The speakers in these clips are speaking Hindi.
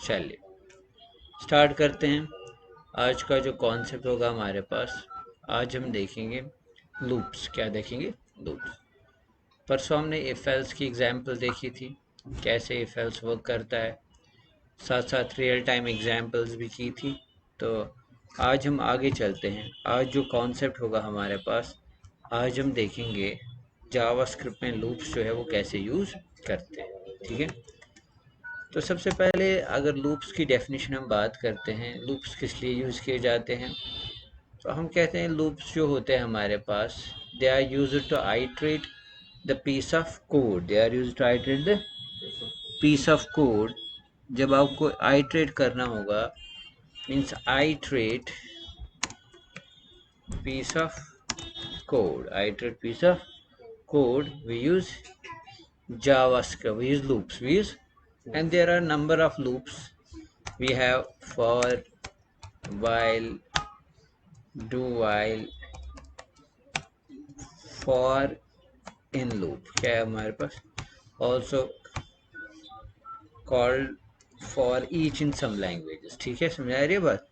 चलिए स्टार्ट करते हैं। आज का जो कॉन्सेप्ट होगा हमारे पास, आज हम देखेंगे लूप्स। क्या देखेंगे? लूप्स। परसों हमने इफ एल्स की एग्जांपल देखी थी, कैसे इफ एल्स वर्क करता है, साथ साथ रियल टाइम एग्जांपल्स भी की थी। तो आज हम आगे चलते हैं। आज जो कॉन्सेप्ट होगा हमारे पास, आज हम देखेंगे जावास्क्रिप्ट में लूप्स जो है वो कैसे यूज़ करते हैं। ठीक है, तो सबसे पहले अगर लूप्स की डेफिनेशन हम बात करते हैं, लूप्स किस लिए यूज़ किए जाते हैं, तो हम कहते हैं लूप्स जो होते हैं हमारे पास, they are used to iterate the piece of code. They are used to iterate the piece of code. जब आपको आइटरेट करना होगा, means iterate piece of code, iterate piece of code, we use JavaScript, we use loops, we use, and there are number of loops. We have for, while, do while, for in loop क्या है हमारे पास, also called for each in some languages। ठीक है, समझ आ रही है बात?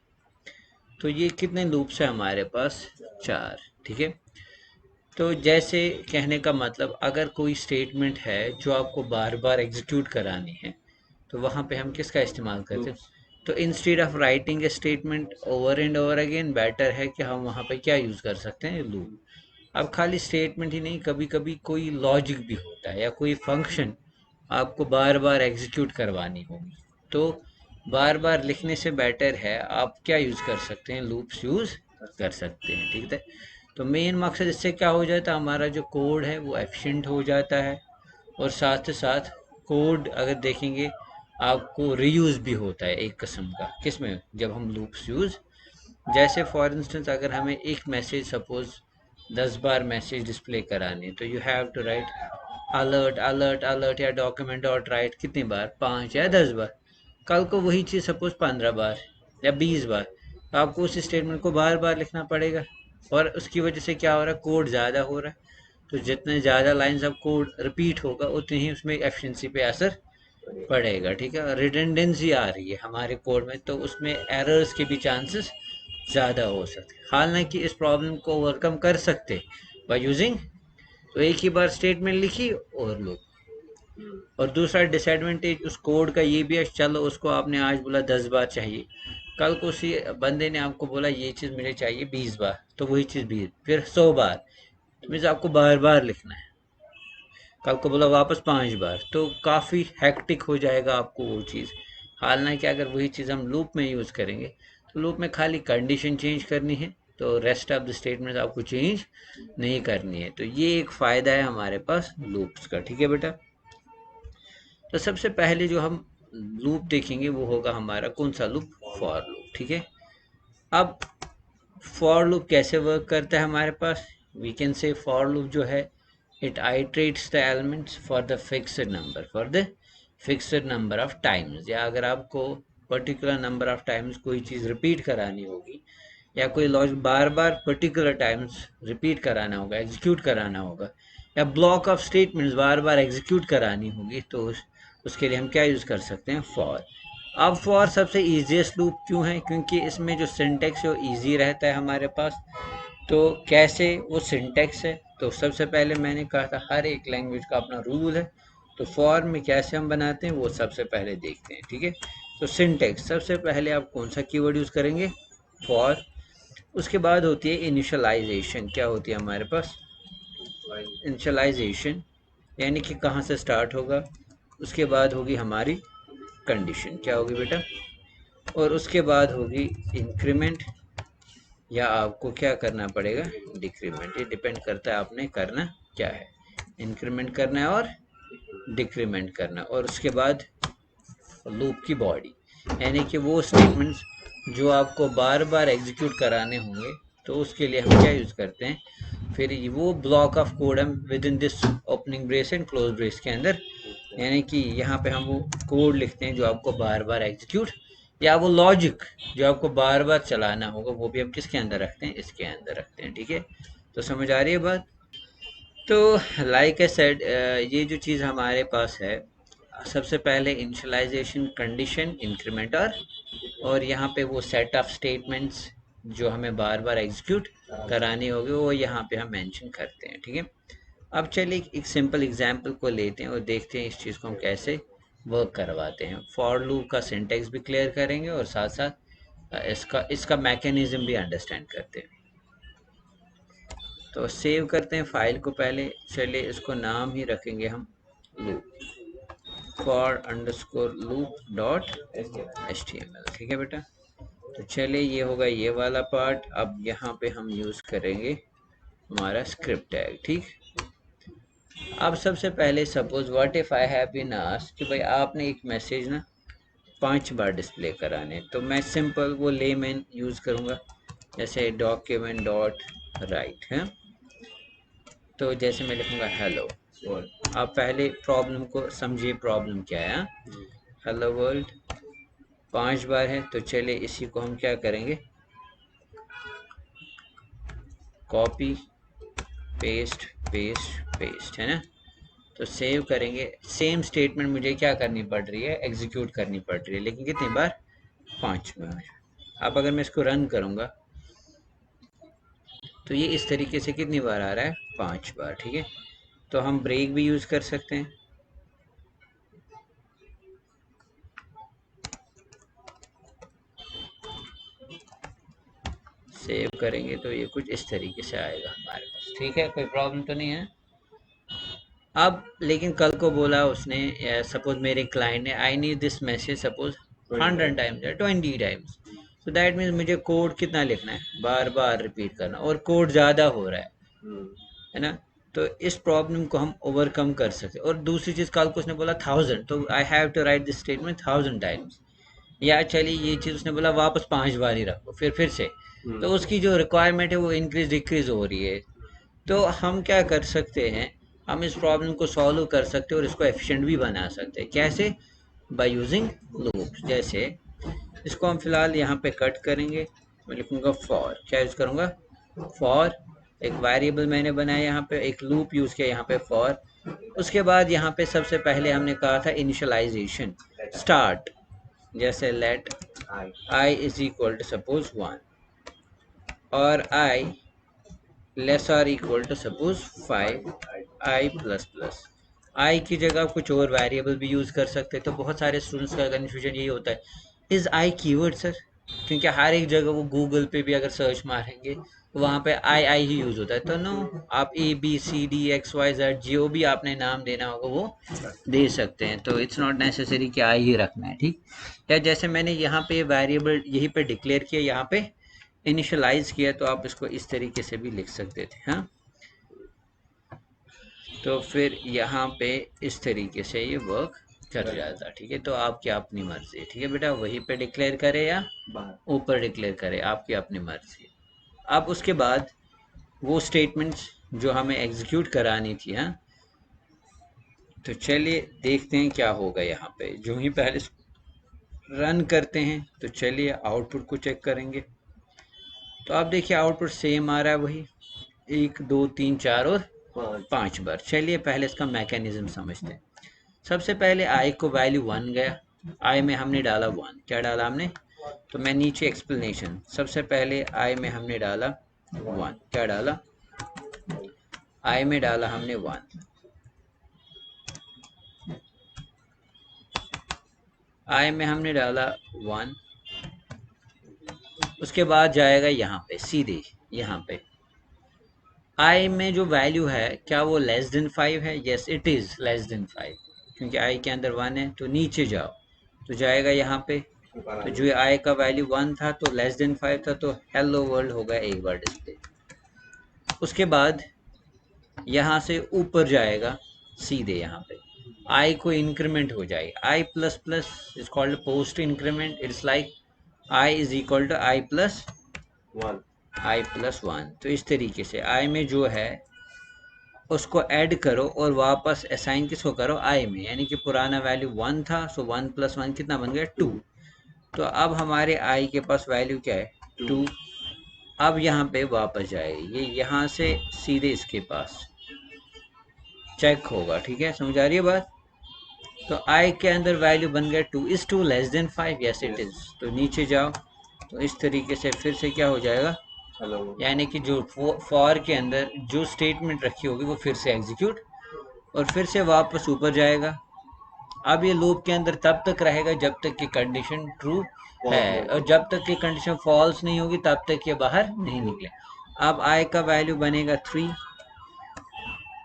तो ये कितने लूप्स है हमारे पास? 4। ठीक है, तो जैसे कहने का मतलब, अगर कोई स्टेटमेंट है जो आपको बार बार एग्जीक्यूट करानी है, तो वहाँ पे हम किसका इस्तेमाल करते हैं? तो instead of writing a statement over and over again, better है कि हम वहाँ पे क्या यूज़ कर सकते हैं? लूप। अब खाली स्टेटमेंट ही नहीं, कभी कभी कोई लॉजिक भी होता है या कोई फंक्शन आपको बार बार एग्जीक्यूट करवानी होगी, तो बार बार लिखने से बेटर है आप क्या यूज़ कर सकते हैं? लूप्स यूज़ कर सकते हैं। ठीक है, तो मेन मकसद इससे क्या हो जाता है, हमारा जो कोड है वो एफिशिएंट हो जाता है, और साथ ही साथ कोड अगर देखेंगे आपको रीयूज़ भी होता है एक किस्म का। किस में? जब हम लूप्स यूज़, जैसे फॉर इंस्टेंस अगर हमें एक मैसेज सपोज 10 बार मैसेज डिस्प्ले करानी है, तो you have to write alert alert alert या डॉक्यूमेंट डॉट राइट कितनी बार? 5 या 10 बार। कल को वही चीज़ सपोज 15 बार या 20 बार, तो आपको उस स्टेटमेंट को बार बार लिखना पड़ेगा, और उसकी वजह से क्या हो रहा है? कोड ज़्यादा हो रहा है। तो जितने ज़्यादा लाइंस ऑफ कोड रिपीट होगा, उतनी ही उसमें एफिशिएंसी पे असर पड़ेगा। ठीक है, रिडंडेंसी आ रही है हमारे कोड में, तो उसमें एरर्स के भी चांसेस ज़्यादा हो सकते हैं। हालांकि इस प्रॉब्लम को ओवरकम कर सकते बाय यूजिंग, तो एक ही बार स्टेटमेंट लिखी और लो। और दूसरा डिसएडवांटेज उस कोड का ये भी है, चलो उसको आपने आज बोला 10 बार चाहिए, कल को उसी बंदे ने आपको बोला ये चीज़ मुझे चाहिए 20 बार, तो वही चीज़ 20 फिर 100 बार, तो मीन्स आपको बार बार लिखना है। कल को बोला वापस 5 बार, तो काफ़ी हैक्टिक हो जाएगा आपको वो चीज़। हालांकि अगर वही चीज़ हम लूप में यूज़ करेंगे, तो लूप में खाली कंडीशन चेंज करनी है, तो रेस्ट ऑफ द स्टेटमेंट आपको चेंज नहीं करनी है। तो ये एक फ़ायदा है हमारे पास लूप्स का। ठीक है बेटा, तो सबसे पहले जो हम लूप देखेंगे वो होगा हमारा कौन सा लूप? For loop. ठीक है, अब फॉर लूप कैसे वर्क करता है हमारे पास? We can say for loop जो है, it iterates the elements for the fixed number, for the fixed number of times। या अगर आपको पर्टिकुलर नंबर ऑफ टाइम्स कोई चीज़ रिपीट करानी होगी, या कोई लॉजिक बार बार पर्टिकुलर टाइम्स रिपीट कराना होगा, एग्जीक्यूट कराना होगा, या block of statements bar bar execute करानी होगी, तो उसके लिए हम क्या यूज़ कर सकते हैं? फॉर। अब फॉर सबसे ईजीएस्ट लूप क्यों है? क्योंकि इसमें जो सिंटेक्स है वो ईजी रहता है हमारे पास। तो कैसे वो सिंटेक्स है? तो सबसे पहले मैंने कहा था हर एक लैंग्वेज का अपना रूल है, तो फॉर में कैसे हम बनाते हैं वो सबसे पहले देखते हैं। ठीक है, तो सिंटेक्स सबसे पहले आप कौन सा कीवर्ड यूज़ करेंगे? फॉर। उसके बाद होती है इनिशियलाइजेशन। क्या होती है हमारे पास? इनिशियलाइजेशन, यानी कि कहाँ से स्टार्ट होगा। उसके बाद होगी हमारी कंडीशन, क्या होगी बेटा? और उसके बाद होगी इंक्रीमेंट, या आपको क्या करना पड़ेगा? डिक्रीमेंट। ये डिपेंड करता है आपने करना क्या है, इंक्रीमेंट करना है और डिक्रीमेंट करना। और उसके बाद लूप की बॉडी, यानी कि वो स्टेटमेंट्स जो आपको बार बार एग्जीक्यूट कराने होंगे, तो उसके लिए हम क्या यूज़ करते हैं? फिर वो ब्लॉक ऑफ कोड हम with in this opening brace and close brace के अंदर, यानी कि यहाँ पे हम वो कोड लिखते हैं जो आपको बार बार एग्जीक्यूट, या वो लॉजिक जो आपको बार बार चलाना होगा, वो भी हम किसके अंदर रखते हैं? इसके अंदर रखते हैं। ठीक है, तो समझ आ रही है बात? तो लाइक ए सेड, ये जो चीज़ हमारे पास है, सबसे पहले इनिशियलाइजेशन कंडीशन इंक्रीमेंट और यहाँ पे वो सेट ऑफ स्टेटमेंट्स जो हमें बार बार एग्जीक्यूट करानी होगी वो यहाँ पे हम मेंशन करते हैं, ठीक है। अब चलिए एक सिंपल एग्जांपल को लेते हैं और देखते हैं इस चीज़ को हम कैसे वर्क करवाते हैं। फॉर लूप का सिंटैक्स भी क्लियर करेंगे और साथ साथ इसका मैकेनिज्म भी अंडरस्टैंड करते हैं। तो सेव करते हैं फाइल को पहले। चलिए इसको नाम ही रखेंगे हम लूप for_loop.html, ठीक है बेटा। तो चलिए ये होगा ये वाला पार्ट। अब यहाँ पे हम यूज़ करेंगे हमारा स्क्रिप्ट टैग, ठीक। अब सबसे पहले suppose what if I have been asked कि भाई आपने एक मैसेज ना 5 बार डिस्प्ले कराने, तो मैं सिंपल वो लेमैन यूज़ करूँगा, जैसे डॉक्यूमेंट डॉट राइट है। तो जैसे मैं लिखूँगा हेलो वर्ल्ड। आप पहले प्रॉब्लम को समझिए, प्रॉब्लम क्या है। हेलो वर्ल्ड 5 बार है, तो चलिए इसी को हम क्या करेंगे, कॉपी पेस्ट पेस्ट पेस्ट, है ना। तो सेव करेंगे। सेम स्टेटमेंट मुझे क्या करनी पड़ रही है, एग्जीक्यूट करनी पड़ रही है, लेकिन कितनी बार, 5 बार। अब अगर मैं इसको रन करूँगा तो ये इस तरीके से कितनी बार आ रहा है, 5 बार, ठीक है। तो हम ब्रेक भी यूज़ कर सकते हैं। सेव करेंगे तो ये कुछ इस तरीके से आएगा हमारे पास, ठीक है, कोई प्रॉब्लम तो नहीं है। अब लेकिन कल को बोला उसने, सपोज मेरे क्लाइंट ने, I need this message suppose 100 times या 20 टाइम्स, तो दैट मीन्स मुझे कोड कितना लिखना है, बार बार रिपीट करना, और कोड ज़्यादा हो रहा है ना। तो इस प्रॉब्लम को हम ओवरकम कर सकते हैं। और दूसरी चीज़, कल को उसने बोला 1000, तो I have to write this statement 1000 times. या चलिए ये चीज़ उसने बोला वापस 5 बार ही रखो, फिर से, तो उसकी जो रिक्वायरमेंट है वो इंक्रीज डिक्रीज हो रही है। तो हम क्या कर सकते हैं, हम इस प्रॉब्लम को सॉल्व कर सकते हैं और इसको एफिशिएंट भी बना सकते हैं। कैसे, बाय यूजिंग लूप्स। जैसे इसको हम फिलहाल यहाँ पे कट करेंगे, मैं लिखूँगा फॉर, क्या यूज़ करूँगा, फॉर। एक वेरिएबल मैंने बनाया यहाँ पे, एक लूप यूज़ किया यहाँ पे फॉर। उसके बाद यहाँ पे सबसे पहले हमने कहा था इनिशियलाइजेशन स्टार्ट, जैसे let I is equal to suppose 1 और I less or equal to suppose 5 I plus plus. I की जगह कुछ और वेरिएबल भी यूज़ कर सकते हैं। तो बहुत सारे स्टूडेंट्स का कन्फ्यूजन यही होता है, इज़ आई कीवर्ड सर, क्योंकि हर एक जगह वो गूगल पे भी अगर सर्च मारेंगे तो वहाँ पे आई ही यूज़ होता है। तो नो, आप ABCD XYZ जो भी आपने नाम देना होगा वो दे सकते हैं। तो इट्स नॉट नेसेसरी कि आई ही रखना है, ठीक। या जैसे मैंने यहाँ पे वेरिएबल यहीं पे डिक्लेयर किया, यहाँ पे इनिशियलाइज किया, तो आप इसको इस तरीके से भी लिख सकते थे, हाँ। तो फिर यहाँ पे इस तरीके से ये वर्क कर जाता, ठीक है। तो आपकी अपनी मर्जी है, ठीक है बेटा, वहीं पे डिक्लेयर करे या ऊपर डिक्लेयर करे, आपकी अपनी मर्जी है। अब उसके बाद वो स्टेटमेंट्स जो हमें एग्जीक्यूट करानी थी, हाँ, तो चलिए देखते हैं क्या होगा। यहाँ पे जो ही पहले रन करते हैं, तो चलिए आउटपुट को चेक करेंगे। तो आप देखिए आउटपुट सेम आ रहा है, वही 1 2 3 4 और 5 बार। चलिए पहले इसका मैकेनिज्म समझते हैं। सबसे पहले आई को वैल्यू 1 गया, आई में हमने डाला 1, क्या डाला हमने, तो मैं नीचे एक्सप्लेनेशन, सबसे पहले आई में हमने डाला 1, क्या डाला, आई में डाला हमने 1, आई में हमने डाला 1। उसके बाद जाएगा यहाँ पे सीधे, यहाँ पे आई में जो वैल्यू है क्या वो लेस देन 5 है, yes it is less than 5, क्योंकि आई के अंदर 1 है। तो नीचे जाओ तो जाएगा यहाँ पे, तो जो आई का वैल्यू 1 था तो लेस देन 5 था, तो हेलो वर्ल्ड होगा एक बार डिस्प्ले। उसके बाद यहाँ से ऊपर जाएगा सीधे, यहाँ पे आई को इंक्रीमेंट हो जाएगी, I plus plus is called post increment, it's like I is equal to I plus 1। तो इस तरीके से आई में जो है उसको ऐड करो और वापस असाइन किसको करो, आई में, यानी कि पुराना वैल्यू 1 था, सो 1 + 1 कितना बन गया, 2। तो अब हमारे आई के पास वैल्यू क्या है, 2। अब यहाँ पे वापस जाएगी, ये यहाँ से सीधे इसके पास चेक होगा, ठीक है, समझ आ रही है बात। तो आई के अंदर वैल्यू बन गया 2, is 2 less than 5, yes it is. तो नीचे जाओ, तो इस तरीके से फिर से क्या हो जाएगा, यानी कि जो फॉर के अंदर जो स्टेटमेंट रखी होगी वो फिर से एग्जीक्यूट और फिर से वापस ऊपर जाएगा। अब ये लूप के अंदर तब तक रहेगा जब तक कि कंडीशन ट्रू है, और जब तक कि कंडीशन फॉल्स नहीं होगी तब तक ये बाहर नहीं निकले। अब आई का वैल्यू बनेगा 3,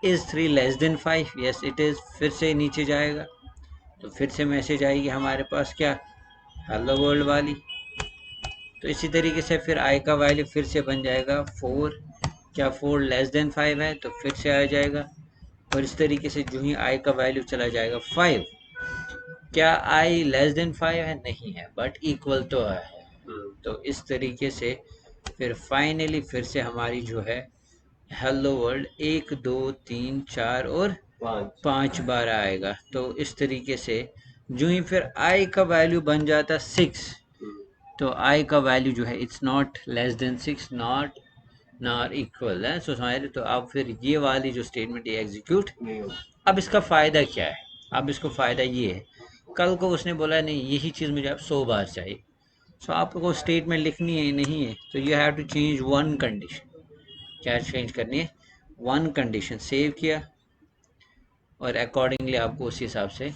is 3 less than 5, yes it is. फिर से नीचे जाएगा, तो फिर से मैसेज आएगी हमारे पास क्या, हेलो वर्ल्ड वाली। तो इसी तरीके से फिर आई का वैल्यू फिर से बन जाएगा 4, क्या 4 लेस देन 5 है, तो फिर से आ जाएगा। और इस तरीके से जो ही आई का वैल्यू चला जाएगा 5, क्या आई लेस देन 5 है, नहीं है, बट इक्वल तो है। तो इस तरीके से फिर फाइनली फिर से हमारी जो है हेलो वर्ल्ड 1 2 3 4 और 5 बार आएगा। तो इस तरीके से जो ही फिर आई का वैल्यू बन जाता 6, तो आई का वैल्यू जो है it's not less than 6, not equal है। सो समझ, तो अब फिर ये वाली जो स्टेटमेंट ये एग्जीक्यूट। अब इसका फ़ायदा क्या है, अब इसको फ़ायदा ये है, कल को उसने बोला नहीं यही चीज़ मुझे अब 100 बार चाहिए, सो आपको स्टेटमेंट लिखनी है नहीं है, तो you have to change one condition. क्या चेंज करनी है, वन कंडीशन सेव किया और अकॉर्डिंगली आपको उसी हिसाब से,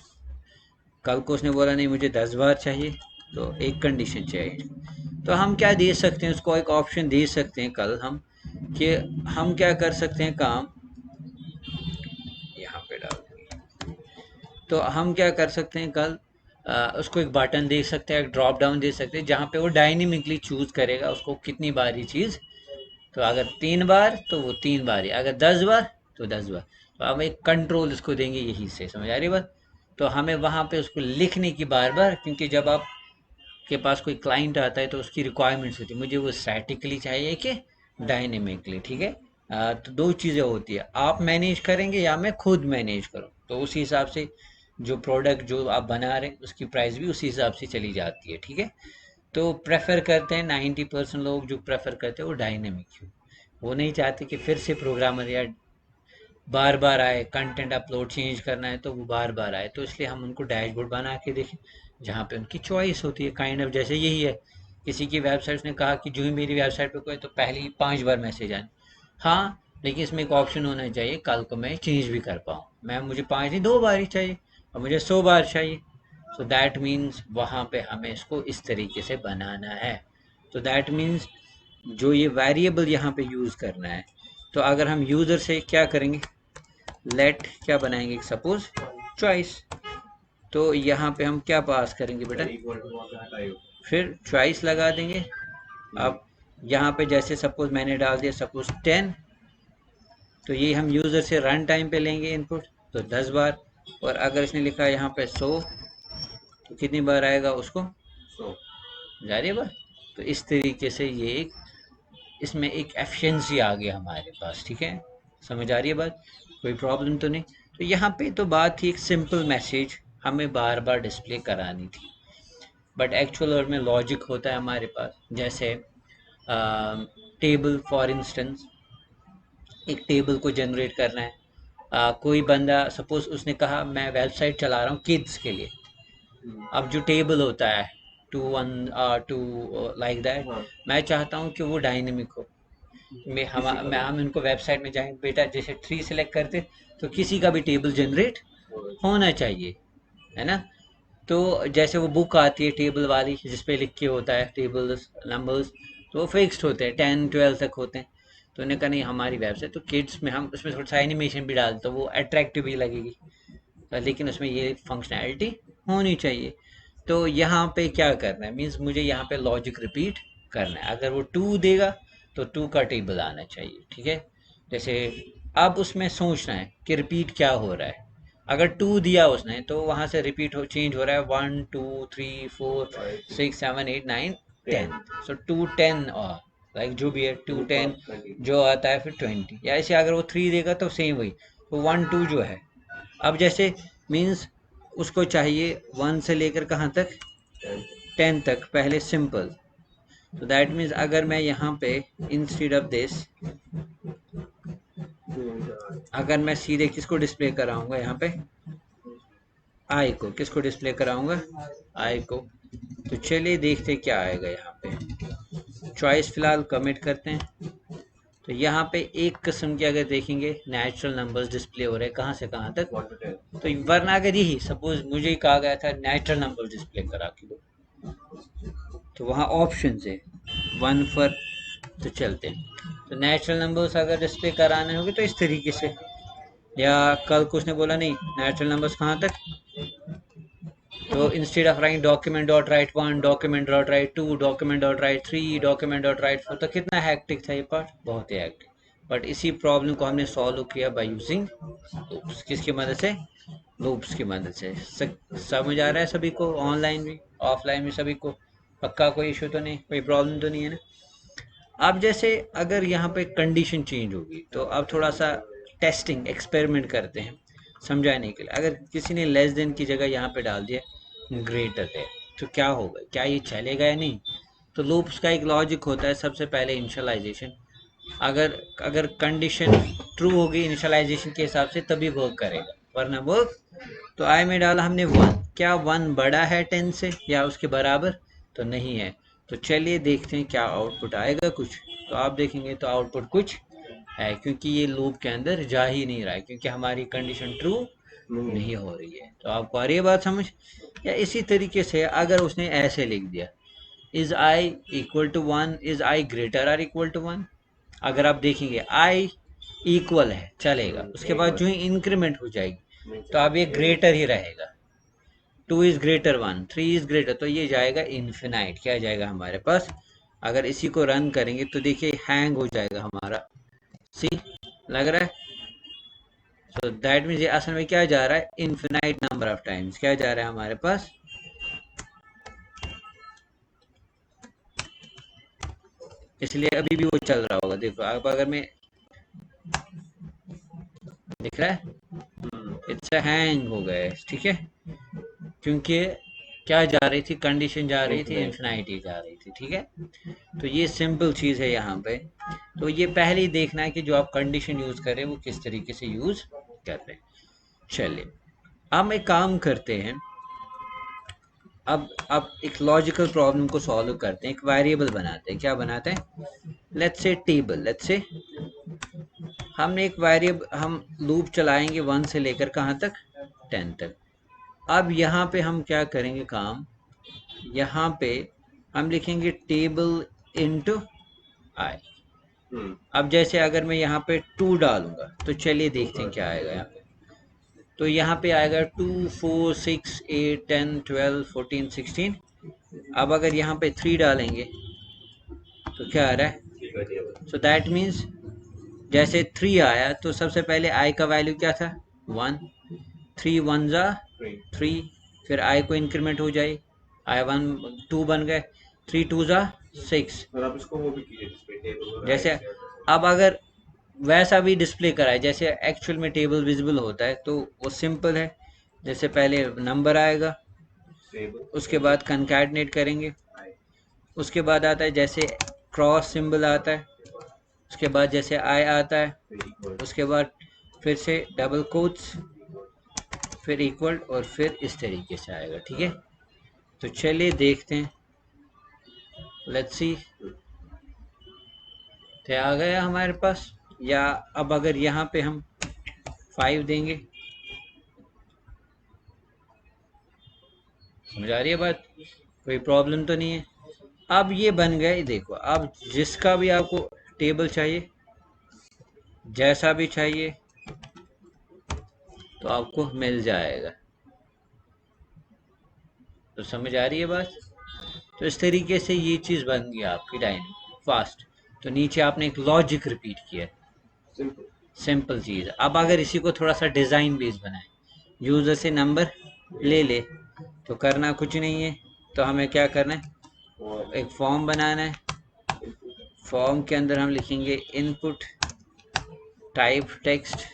कल को उसने बोला नहीं मुझे 10 बार चाहिए, तो एक कंडीशन चाहिए। तो हम क्या दे सकते हैं उसको, एक ऑप्शन दे सकते हैं कल हम, कि हम क्या कर सकते हैं काम, यहाँ पे डाल देंगे। तो हम क्या कर सकते हैं कल, उसको एक बटन दे सकते हैं, एक ड्रॉप डाउन दे सकते हैं, जहाँ पे वो डायनेमिकली चूज करेगा उसको कितनी बार ये चीज़। तो अगर 3 बार तो वो 3 बार ही, अगर 10 बार तो 10 बार। तो हम एक कंट्रोल इसको देंगे यही से, समझ आ रही बात। तो हमें वहाँ पे उसको लिखने की बार बार, क्योंकि जब आप के पास कोई क्लाइंट आता है तो उसकी रिक्वायरमेंट्स होती है, मुझे वो स्टैटिकली चाहिए कि डायनेमिकली, ठीक है। तो दो चीज़ें होती है, आप मैनेज करेंगे या मैं खुद मैनेज करूँ, तो उसी हिसाब से जो प्रोडक्ट जो आप बना रहे हैं उसकी प्राइस भी उसी हिसाब से चली जाती है, ठीक है। तो प्रेफर करते हैं 90% लोग जो प्रेफर करते हैं वो डायनेमिक क्यों, वो नहीं चाहते कि फिर से प्रोग्रामर या बार बार आए, कंटेंट अपलोड चेंज करना है तो वो बार बार आए। तो इसलिए हम उनको डैशबोर्ड बना के देखें जहाँ पे उनकी चॉइस होती है, काइंड ऑफ जैसे यही है, किसी की वेबसाइट ने कहा कि जो ही मेरी वेबसाइट पे कोई तो पहले ही 5 बार मैसेज आए। हाँ, लेकिन इसमें एक ऑप्शन होना चाहिए कल को मैं चेंज भी कर पाऊँ, मैं मुझे 5 नहीं 2 बार ही चाहिए और मुझे 100 बार चाहिए। सो दैट मीन्स वहाँ पे हमें इसको इस तरीके से बनाना है। तो दैट मीन्स जो ये वेरिएबल यहाँ पे यूज़ करना है, तो अगर हम यूज़र से क्या करेंगे, लेट क्या बनाएंगे, सपोज चॉइस। तो यहाँ पे हम क्या पास करेंगे बेटा, फिर चॉइस लगा देंगे। अब यहाँ पे जैसे सपोज मैंने डाल दिया सपोज 10, तो ये हम यूज़र से रन टाइम पे लेंगे इनपुट, तो 10 बार। और अगर इसने लिखा है यहाँ पे 100, तो कितनी बार आएगा उसको 100, जा रही है बात। तो इस तरीके से ये एक, इसमें एक एफिशिएंसी आ गया हमारे पास, ठीक है। समझ आ रही है बात, कोई प्रॉब्लम तो नहीं। तो यहाँ पे तो बात थी एक सिंपल मैसेज हमें बार बार डिस्प्ले करानी थी, बट एक्चुअल और में लॉजिक होता है हमारे पास। जैसे टेबल फॉर इंस्टेंस, एक टेबल को जनरेट करना है। कोई बंदा सपोज उसने कहा मैं वेबसाइट चला रहा हूँ किड्स के लिए, अब जो टेबल होता है 2 1 2 लाइक दैट, मैं चाहता हूँ कि वो डायनेमिक हो। हम इनको वेबसाइट में जाएं बेटा, जैसे 3 सेलेक्ट करते तो किसी का भी टेबल जनरेट होना चाहिए, है ना। तो जैसे वो बुक आती है टेबल वाली जिस पे लिख के होता है टेबल्स नंबर्स, तो वो फिक्स्ड होते हैं 10 12 तक होते हैं। तो उन्होंने कहा नहीं हमारी वेबसाइट तो किड्स में हम उसमें थोड़ा सा एनिमेशन भी डाल तो वो अट्रैक्टिव भी लगेगी, लेकिन उसमें ये फंक्शनैलिटी होनी चाहिए। तो यहाँ पे क्या करना है, मीन्स मुझे यहाँ पे लॉजिक रिपीट करना है। अगर वो 2 देगा तो 2 का टेबल आना चाहिए, ठीक है। जैसे अब उसमें सोचना है कि रिपीट क्या हो रहा है। अगर 2 दिया उसने तो वहाँ से रिपीट हो चेंज हो रहा है 1 2 3 4 6 7 8 9 10। सो 2 10 और लाइक जो भी है 2 10 जो आता है फिर 20, या ऐसे अगर वो 3 देगा तो सेम वही, तो 1 2 जो है। अब जैसे मीन्स उसको चाहिए 1 से लेकर कहाँ तक, 10 तक पहले सिंपल। तो दैट मीन्स अगर मैं यहाँ पे इंस्टेड ऑफ दिस, अगर मैं सीधे किसको डिस्प्ले कराऊंगा यहाँ पे, आई को, किसको डिस्प्ले कराऊंगा, आई को। तो चलिए देखते क्या आएगा यहाँ पे। चॉइस फिलहाल कमिट करते हैं। तो यहाँ पे एक किस्म के अगर देखेंगे नेचुरल नंबर्स डिस्प्ले हो रहे हैं, कहाँ से कहाँ तक। तो वरना अगर यही सपोज मुझे ही कहा गया था नेचुरल नंबर डिस्प्ले करा के दो, तो वहाँ ऑप्शन है 1 फॉर, तो चलते हैं। तो नेचुरल नंबर्स अगर डिस्प्ले कराने होंगे तो इस तरीके से, या कल कुछ ने बोला नहीं नेचुरल नंबर्स कहाँ तक, तो instead of writing document dot right 1, document dot right 2, document dot right 3, document dot right 4, तो कितना हैक्टिक था ये पार्ट, बहुत ही हैक्टिक। बट इसी प्रॉब्लम को हमने सॉल्व किया बाय यूजिंग लूप्स। किसकी मदद से, लूप्स की मदद से। समझ आ रहा है सभी को, ऑनलाइन भी ऑफलाइन भी सभी को, पक्का कोई इशू तो नहीं, कोई प्रॉब्लम तो नहीं है ना। अब जैसे अगर यहाँ पे कंडीशन चेंज होगी तो अब थोड़ा सा टेस्टिंग एक्सपेरिमेंट करते हैं समझाने के लिए। अगर किसी ने लेस देन की जगह यहाँ पे डाल दिया ग्रेटर है, तो क्या होगा, क्या ये चलेगा या नहीं। तो लूप्स का एक लॉजिक होता है, सबसे पहले इनिशियलाइजेशन। अगर अगर कंडीशन ट्रू होगी इनिशियलाइजेशन के हिसाब से तभी वर्क करेगा, वरना वर्क। तो आई में डाला हमने 1, क्या 1 बड़ा है 10 से या उसके बराबर, तो नहीं है। तो चलिए देखते हैं क्या आउटपुट आएगा कुछ। तो आप देखेंगे तो आउटपुट कुछ है, क्योंकि ये लूप के अंदर जा ही नहीं रहा है, क्योंकि हमारी कंडीशन ट्रू नहीं हो रही है। तो आपको आ रही है बात समझ। या इसी तरीके से अगर उसने ऐसे लिख दिया is I equal to 1, is I greater or equal to 1, अगर आप देखेंगे आई इक्वल है चलेगा, उसके बाद जो ही इंक्रीमेंट हो जाएगी तो अब ये ग्रेटर ही रहेगा। 2 इज ग्रेटर 1, 3 इज ग्रेटर, तो ये जाएगा इन्फिनाइट, क्या जाएगा हमारे पास। अगर इसी को रन करेंगे तो देखिए हैंग हो जाएगा हमारा, सी लग रहा है। सो दैट मीन्स ये असल में क्या जा रहा है, इन्फिनाइट नंबर ऑफ टाइम्स क्या जा रहा है हमारे पास। इसलिए अभी भी वो चल रहा होगा, देखो अब अगर मैं, दिख रहा है इट्स हैंग हो गया है, ठीक है, क्योंकि क्या जा रही थी, कंडीशन जा रही थी इन्फिनाइटी जा रही थी, ठीक है। तो ये सिंपल चीज़ है यहाँ पे। तो ये पहले ही देखना है कि जो आप कंडीशन यूज़ कर रहे हैं वो किस तरीके से यूज़ कर रहे हैं। चलिए हम एक काम करते हैं, अब एक लॉजिकल प्रॉब्लम को सॉल्व करते हैं, एक वेरिएबल बनाते हैं। क्या बनाते हैं, let's say table, let's say हमने एक वेरिएबल, हम लूप चलाएंगे 1 से लेकर कहाँ तक, 10 तक। अब यहाँ पे हम क्या करेंगे काम, यहाँ पे हम लिखेंगे टेबल इनटू आई। अब जैसे अगर मैं यहाँ पे 2 डालूंगा तो चलिए देखते हैं क्या आएगा यहाँ पे। तो यहाँ पे आएगा 2, 4, 6, 8, 10, 12, 14, 16। अब अगर यहाँ पे 3 डालेंगे तो क्या आ रहा है, सो दैट मीन्स जैसे 3 आया तो सबसे पहले आई का वैल्यू क्या था, 1, 3 1 जा 3, फिर आई को इंक्रीमेंट हो जाए, आई 1 2 बन गए, 3 2 जा 6। और आप इसको वो भी कीजिए जैसे, अब अगर वैसा भी डिस्प्ले कराए जैसे एक्चुअल में टेबल विजिबल होता है, तो वो सिंपल है। जैसे पहले नंबर आएगा, उसके बाद कंकैटनेट करेंगे, उसके बाद आता है जैसे क्रॉस सिंबल आता है, उसके बाद जैसे आई आता है, उसके बाद फिर से डबल कोट्स, फिर इक्वल, और फिर इस तरीके से आएगा, ठीक है। तो चलिए देखते हैं, लेट्स सी क्या आ गया हमारे पास। या अब अगर यहाँ पे हम 5 देंगे, समझ आ रही है बात, कोई प्रॉब्लम तो नहीं है। अब ये बन गए, देखो अब जिसका भी आपको टेबल चाहिए, जैसा भी चाहिए, तो आपको मिल जाएगा। तो समझ आ रही है बात। तो इस तरीके से ये चीज़ बन गई आपकी डायनेमिक फास्ट। तो नीचे आपने एक लॉजिक रिपीट किया, सिंपल चीज़। अब अगर इसी को थोड़ा सा डिज़ाइन बेस बनाए, यूज़र से नंबर ले ले, तो करना कुछ नहीं है। तो हमें क्या करना है, एक फॉर्म बनाना है। फॉर्म के अंदर हम लिखेंगे इनपुट टाइप टेक्स्ट,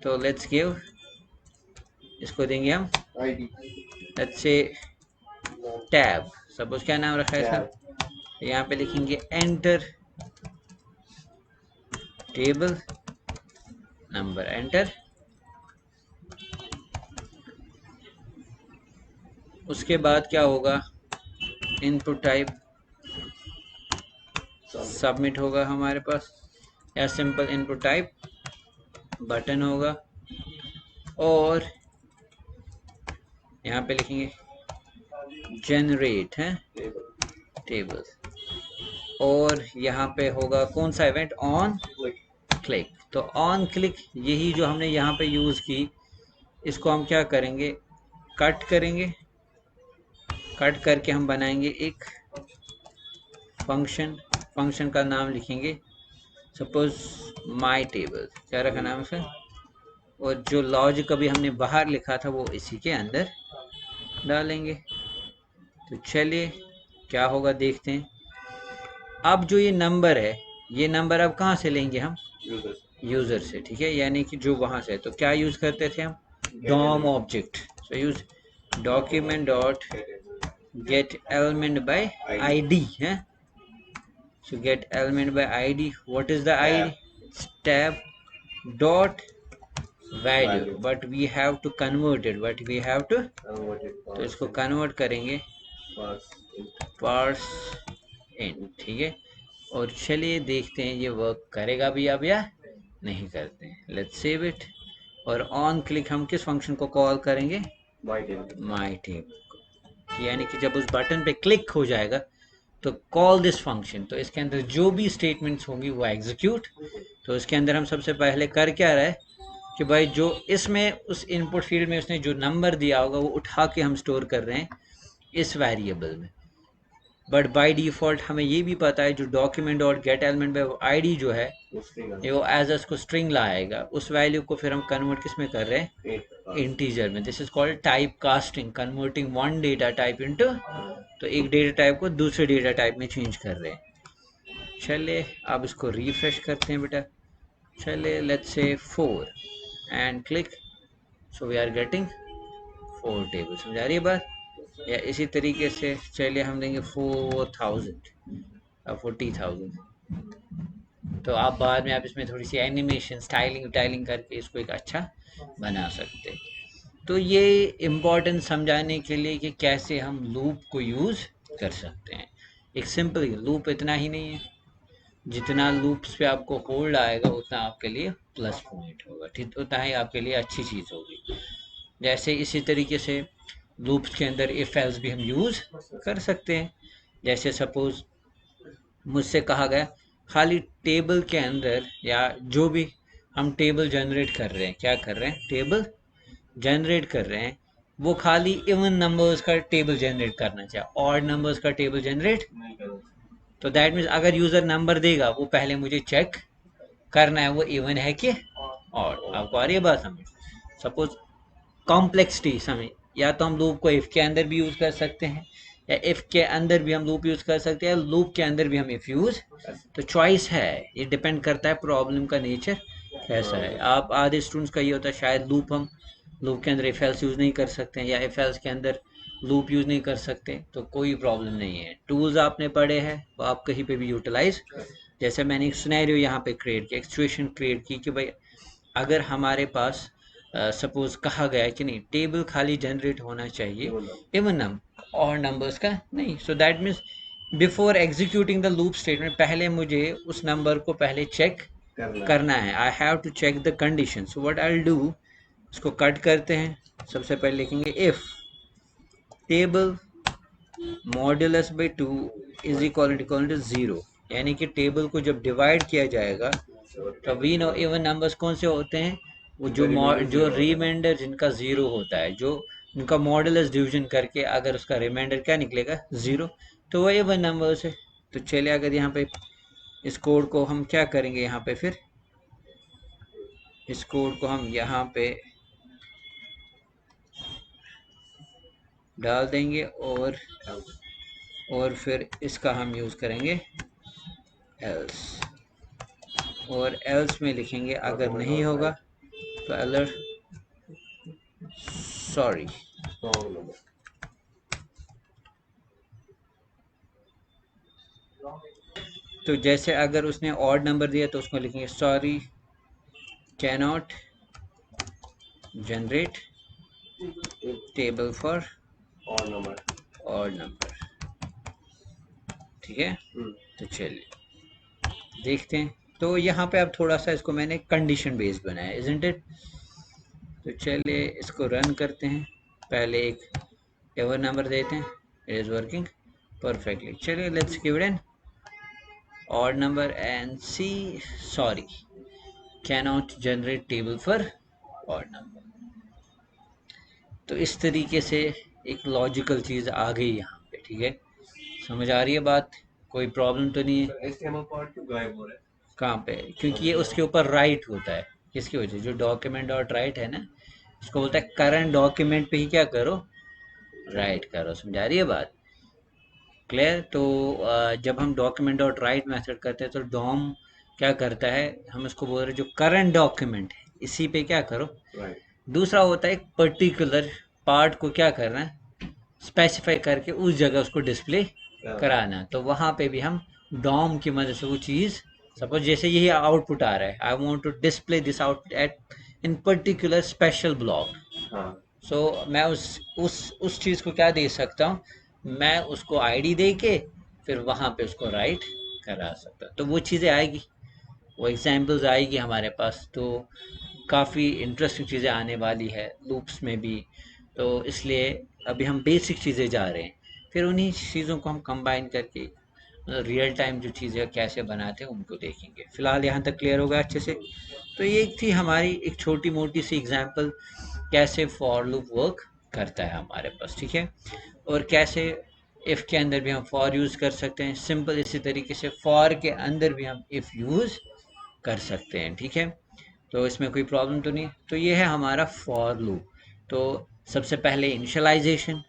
तो लेट्स गिव, इसको देंगे हम लेट्स से टैब, सपोज क्या नाम रखा है इसका, यहाँ पे लिखेंगे एंटर टेबल नंबर, एंटर। उसके बाद क्या होगा, इनपुट टाइप सबमिट होगा हमारे पास, या सिंपल इनपुट टाइप बटन होगा, और यहाँ पे लिखेंगे जनरेट है टेबल्स, और यहाँ पे होगा कौन सा इवेंट, ऑन क्लिक। तो ऑन क्लिक यही जो हमने यहाँ पे यूज़ की, इसको हम क्या करेंगे, कट करेंगे, कट करके हम बनाएंगे एक फंक्शन, फंक्शन का नाम लिखेंगे सपोज माई टेबल, क्या रखा नाम से, और जो लॉजिक अभी हमने बाहर लिखा था वो इसी के अंदर डालेंगे। तो चलिए क्या होगा देखते हैं। अब जो ये नंबर है, ये नंबर अब कहाँ से लेंगे हम, यूज़र से, ठीक है, यानी कि जो वहाँ से, तो क्या यूज़ करते थे हम, DOM object, so use document dot get element by ID है, so get element by id, what is the id, it's tab dot value, but we have to convert it, but we have to, तो इसको कन्वर्ट करेंगे parse int, ठीक है। और चलिए देखते हैं ये वर्क करेगा भी अब या नहीं करते हैं, लेट्स सेव इट। और ऑन क्लिक हम किस फंक्शन को कॉल करेंगे, माई टेबल, यानी कि जब उस बटन पे क्लिक हो जाएगा तो कॉल दिस फंक्शन, तो इसके अंदर जो भी स्टेटमेंट्स होंगी वो एग्जीक्यूट। तो इसके अंदर हम सबसे पहले कर क्या रहा है कि भाई जो इसमें उस इनपुट फील्ड में उसने जो नंबर दिया होगा वो उठा के हम स्टोर कर रहे हैं इस वेरिएबल में। बट बाय डिफॉल्ट हमें ये भी पता है जो document dot get element by ID जो है ये वो एज उसको स्ट्रिंग लाएगा, उस वैल्यू को फिर हम कन्वर्ट किस में कर रहे हैं, इंटीजर में। This is called type casting, converting one data type into, तो एक डेटा टाइप को दूसरे डेटा टाइप में चेंज कर रहे हैं। चलिए अब इसको रिफ्रेश करते हैं बेटा, चलिए let's say 4 and click, so we are getting 4 table, समझ आ रही है बात। या इसी तरीके से चलिए हम देंगे 4000 और 40,000, तो आप बाद में आप इसमें थोड़ी सी एनिमेशन स्टाइलिंग टाइलिंग करके इसको एक अच्छा बना सकते हैं। तो ये इम्पोर्टेंट समझाने के लिए कि कैसे हम लूप को यूज़ कर सकते हैं। एक सिंपल लूप इतना ही नहीं है, जितना लूप्स पे आपको होल्ड आएगा उतना आपके लिए प्लस पॉइंट होगा, ठीक, उतना ही आपके लिए अच्छी चीज़ होगी। जैसे इसी तरीके से लूप्स के अंदर इफ एल्स भी हम यूज़ कर सकते हैं। जैसे सपोज मुझसे कहा गया खाली टेबल के अंदर, या जो भी हम टेबल जनरेट कर रहे हैं, क्या कर रहे हैं, टेबल जनरेट कर रहे हैं, वो खाली इवन नंबर्स का टेबल जनरेट करना चाहिए, ऑड नंबर्स का टेबल जनरेट, तो दैट मीन्स अगर यूज़र नंबर देगा वो पहले मुझे चेक करना है वो इवन है कि ऑड। आपको आ रही है बात समझ। सपोज कॉम्प्लेक्सिटी समझ, या तो हम लूप को इफ के अंदर भी यूज़ कर सकते हैं, या इफ के अंदर भी हम लूप यूज़ कर सकते हैं, लूप के अंदर भी हम इफ यूज़, तो चॉइस है, ये डिपेंड करता है प्रॉब्लम का नेचर कैसा है। आप आधे स्टूडेंट्स का ये होता है शायद लूप के अंदर इफ एल्स यूज़ नहीं कर सकते हैं, या इफ एल्स के अंदर लूप यूज़ नहीं कर सकते, तो कोई प्रॉब्लम नहीं है। टूल्स आपने पढ़े हैं वो आप कहीं पे भी यूटिलाइज, जैसे मैंने एक सिनेरियो यहाँ पे क्रिएट किया, एक सिचुएशन क्रिएट की कि भाई अगर हमारे पास सपोज कहा गया है कि नहीं टेबल खाली जनरेट होना चाहिए इवन नंबर और नंबर्स का नहीं, so that means before executing the loop statement पहले मुझे उस नंबर को पहले चेक करना है, I have to check the condition. So what I do, इसको कट करते हैं, सबसे पहले लिखेंगे if table modulus by 2 is equal to 0, यानी कि टेबल को जब डिवाइड किया जाएगा तो वी नो इवन नंबर्स कौन से होते हैं, वो जो रिमाइंडर जिनका 0 होता है, जो उनका मॉडुलस डिवीजन करके अगर उसका रिमाइंडर क्या निकलेगा 0, तो वो इवन नंबर्स है। तो चलिए अगर यहाँ पे इस कोड को हम क्या करेंगे, यहाँ पे फिर इस कोड को हम यहाँ पे डाल देंगे, और फिर इसका हम यूज़ करेंगे एल्स, और एल्स में लिखेंगे अगर नहीं होगा तो अलर्ट सॉरी, तो जैसे अगर उसने ऑड नंबर दिया तो उसको लिखेंगे sorry cannot generate table for और नंबर, ठीक है। तो चलिए देखते हैं। तो यहाँ पे अब थोड़ा सा इसको मैंने कंडीशन बेस्ड बनाया, इजंट इट। तो चलिए इसको रन करते हैं। पहले एक एवर नंबर देते हैं, इट इज़ वर्किंग परफेक्टली। चलिए let's give it an odd number and see, sorry, cannot generate table for odd number। तो इस तरीके से एक लॉजिकल चीज़ आ गई यहाँ पे, ठीक है। समझ आ रही है बात, कोई प्रॉब्लम तो नहीं है। HTML पार्ट क्यों गायब हो रहा है कहाँ पे? क्योंकि ये उसके ऊपर राइट होता है। किसकी वजह से? जो डॉक्यूमेंट डॉट राइट है ना, इसको बोलता है करंट डॉक्यूमेंट पे ही क्या करो, राइट करो। समझा रही है बात, क्लियर? तो जब हम डॉक्यूमेंट डॉट राइट मेथड करते हैं तो डॉम क्या करता है, हम इसको बोल रहे हैं जो करंट डॉक्यूमेंट है इसी पे क्या करो, राइट। दूसरा होता है एक पर्टिकुलर पार्ट को क्या करना है, स्पेसिफाई करके उस जगह उसको डिस्प्ले कराना। तो वहाँ पे भी हम डॉम की मदद से वो चीज़, सपोज जैसे यही आउटपुट आ रहा है, I want to display this output at in particular special block. So मैं उस चीज़ को क्या दे सकता हूँ, मैं उसको आईडी दे के फिर वहाँ पे उसको राइट करा सकता हूँ। तो वो चीज़ें आएगी, वो एग्जाम्पल्स आएगी हमारे पास। तो काफ़ी इंटरेस्टिंग चीज़ें आने वाली है लूप्स में भी। तो इसलिए अभी हम बेसिक चीज़ें जा रहे हैं, फिर उन्हीं चीज़ों को हम कंबाइन करके रियल टाइम जो चीज़ें कैसे बनाते हैं उनको देखेंगे। फ़िलहाल यहाँ तक क्लियर होगा अच्छे से। तो ये थी हमारी एक छोटी मोटी सी एग्जांपल, कैसे फॉर लूप वर्क करता है हमारे पास, ठीक है। और कैसे इफ़ के अंदर भी हम फॉर यूज़ कर सकते हैं, सिंपल इसी तरीके से फॉर के अंदर भी हम इफ़ यूज़ कर सकते हैं, ठीक है। तो इसमें कोई प्रॉब्लम तो नहीं। तो ये है हमारा फॉर लूप। तो सबसे पहले इनिशियलाइजेशन,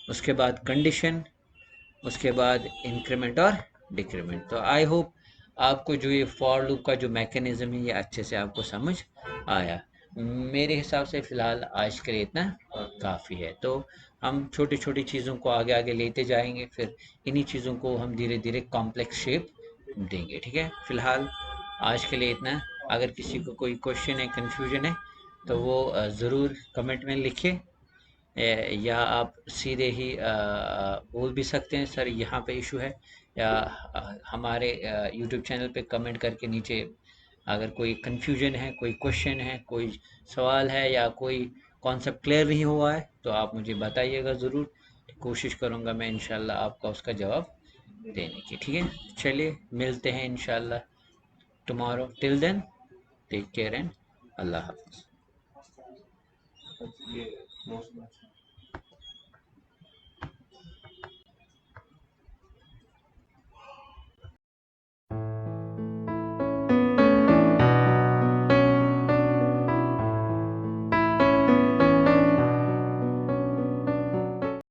उसके बाद कंडीशन, उसके बाद इंक्रीमेंट और डिक्रीमेंट। तो आई होप आपको जो ये फॉर लूप का जो मैकेनिज्म है ये अच्छे से आपको समझ आया। मेरे हिसाब से फ़िलहाल आज के लिए इतना काफ़ी है। तो हम छोटी छोटी चीज़ों को आगे आगे लेते जाएंगे, फिर इन्हीं चीज़ों को हम धीरे धीरे कॉम्प्लेक्स शेप देंगे, ठीक है। फ़िलहाल आज के लिए इतना। अगर किसी को कोई क्वेश्चन है, कन्फ्यूजन है, तो वो ज़रूर कमेंट में लिखे, या आप सीधे ही बोल भी सकते हैं सर यहाँ पे इशू है, या हमारे यूट्यूब चैनल पे कमेंट करके नीचे अगर कोई कन्फ्यूजन है, कोई क्वेश्चन है, कोई सवाल है, या कोई कॉन्सेप्ट क्लियर नहीं हुआ है, तो आप मुझे बताइएगा ज़रूर। कोशिश करूँगा मैं इंशाल्लाह आपका उसका जवाब देने की, ठीक है। चलिए मिलते हैं इंशाल्लाह tomorrow. Till then take care and अल्लाह हाफ़िज़।